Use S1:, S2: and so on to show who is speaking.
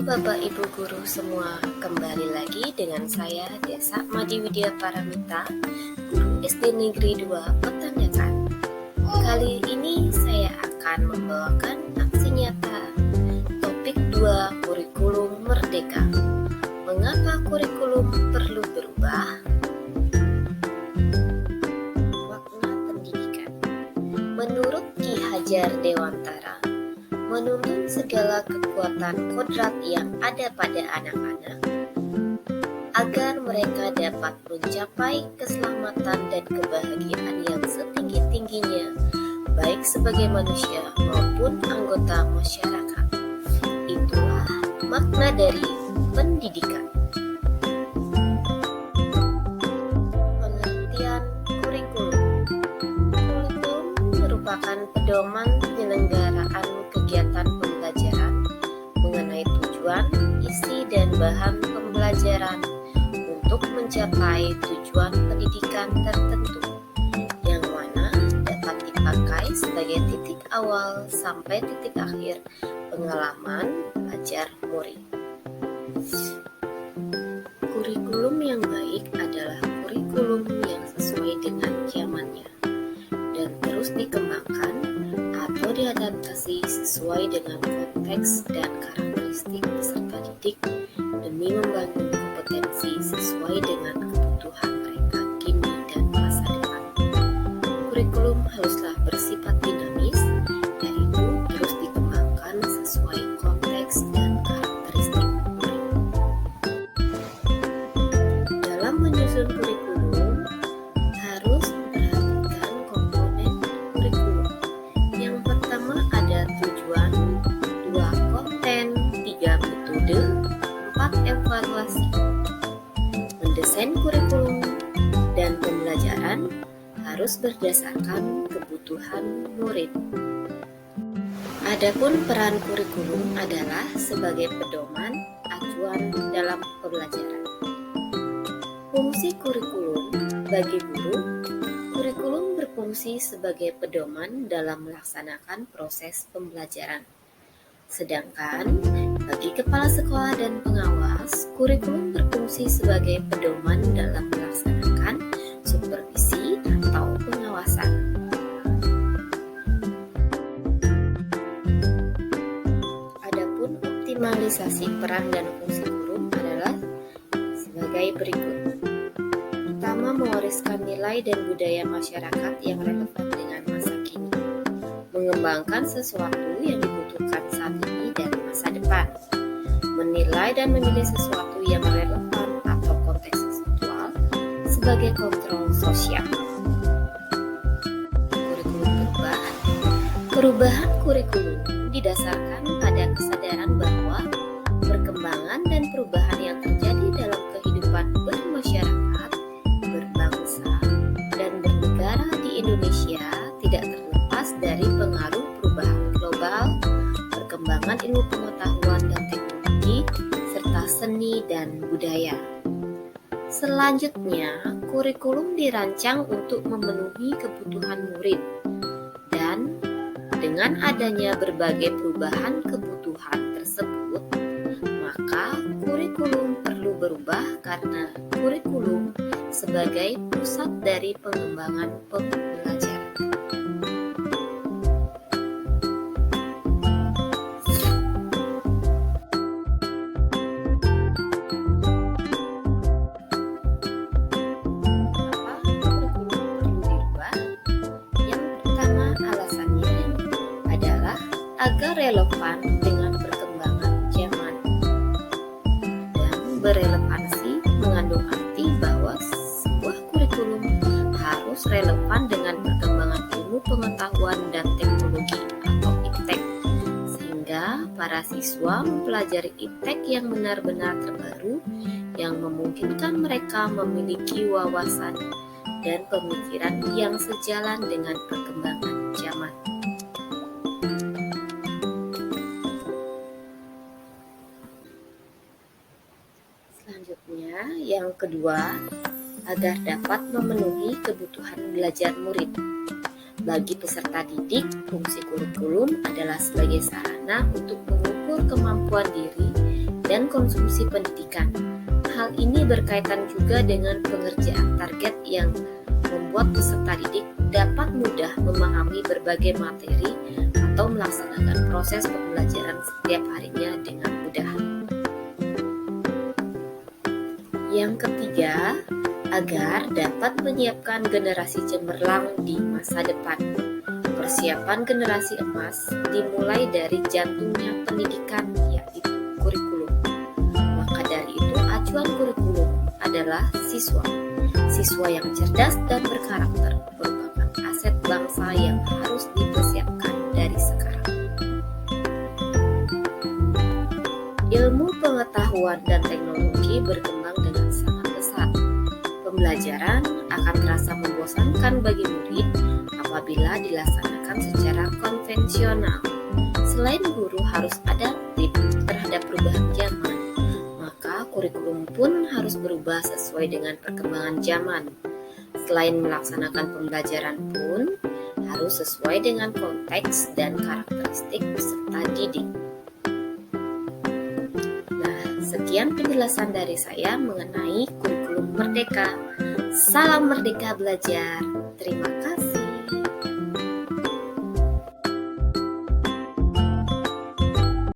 S1: Bapak Ibu Guru semua, kembali lagi dengan saya Desa Madi Widya Paramita, Guru SD Negeri 2 Petandakan. Kali ini saya akan membawakan aksi nyata topik 2 kurikulum merdeka. Mengapa kurikulum perlu berubah? Makna pendidikan. Menurut Ki Hajar Dewantara, menuntun segala kekuatan kodrat yang ada pada anak-anak agar mereka dapat mencapai keselamatan dan kebahagiaan yang setinggi-tingginya baik sebagai manusia maupun anggota masyarakat. Itulah makna dari pendidikan. Pengertian kurikulum. Kurikulum merupakan pedoman penyelenggaraan kegiatan pembelajaran mengenai tujuan, isi, dan bahan pembelajaran untuk mencapai tujuan pendidikan tertentu yang mana dapat dipakai sebagai titik awal sampai titik akhir pengalaman belajar murid. Kurikulum yang baik adalah kurikulum yang sesuai dengan zamannya dan terus dikembangkan atau diadaptasi sesuai dengan konteks dan karakteristik peserta didik demi membangun kompetensi sesuai dengan kebutuhan mereka kini dan masa depan. Kurikulum haruslah bersifat dinamis, yaitu terus dikembangkan sesuai konteks dan karakteristik murid. Dalam menyusun kurikulum, harus memperhatikan komponen kurikulum. Yang pertama ada tujuan, 2 konten, 3 metode, 4 evaluasi. Mendesain kurikulum dan pembelajaran harus berdasarkan kebutuhan murid. Adapun peran kurikulum adalah sebagai pedoman acuan dalam pembelajaran. Fungsi kurikulum bagi guru. Kurikulum berfungsi sebagai pedoman dalam melaksanakan proses pembelajaran. Sedangkan bagi kepala sekolah dan pengawas, kurikulum berfungsi sebagai pedoman dalam melaksanakan supervisi atau pengawasan. Adapun optimalisasi peran dan fungsi guru adalah sebagai berikut. Pertama, mewariskan nilai dan budaya masyarakat yang relevan dengan masa kini, mengembangkan sesuatu yang dibutuhkan saat ini dan masa depan, menilai dan memilih sesuatu yang relevan atau kontekstual sebagai kontrol sosial. Kurikulum perubahan. Perubahan kurikulum didasarkan pada kesadaran bahwa perkembangan dan perubahan yang terjadi dalam kehidupan bermasyarakat, berbangsa, dan bernegara di Indonesia tidak terlepas dari pengaruh perubahan global, perkembangan ilmu pengetahuan dan teknologi, serta seni dan budaya. Selanjutnya, kurikulum dirancang untuk memenuhi kebutuhan murid dan dengan adanya berbagai perubahan kebutuhan tersebut, maka kurikulum perlu berubah karena kurikulum sebagai pusat dari pengembangan pembelajaran. Kenapa kurikulum perlu dirubah? Yang pertama alasannya adalah agar relevan dengan perkembangan zaman. Dan berrelevansi mengandung arti bahwa sebuah kurikulum harus relevan dengan perkembangan ilmu pengetahuan dan teknologi atau IPTEK, sehingga para siswa mempelajari IPTEK yang benar-benar terbaru yang memungkinkan mereka memiliki wawasan dan pemikiran yang sejalan dengan perkembangan zaman. Selanjutnya, yang kedua, agar dapat memenuhi kebutuhan belajar murid. Bagi peserta didik, fungsi kurikulum adalah sebagai sarana untuk mengukur kemampuan diri dan konsumsi pendidikan. Hal ini berkaitan juga dengan pengerjaan target yang membuat peserta didik dapat mudah memahami berbagai materi atau melaksanakan proses pembelajaran setiap harinya dengan mudah. Yang ketiga, agar dapat menyiapkan generasi cemerlang di masa depan. Persiapan generasi emas dimulai dari jantungnya pendidikan, yaitu kurikulum. Maka dari itu, acuan kurikulum adalah siswa. Siswa yang cerdas dan berkarakter merupakan aset bangsa yang harus dipersiapkan dari sekarang. Ilmu pengetahuan dan teknologi berkembang dengan sangat pesat. Pembelajaran akan terasa membosankan bagi murid apabila dilaksanakan secara konvensional. Selain guru harus adaptif terhadap perubahan zaman, maka kurikulum pun harus berubah sesuai dengan perkembangan zaman. Selain melaksanakan pembelajaran pun harus sesuai dengan konteks dan karakteristik peserta didik. Nah, sekian penjelasan dari saya mengenai kurikulum merdeka. Salam merdeka belajar. Terima kasih.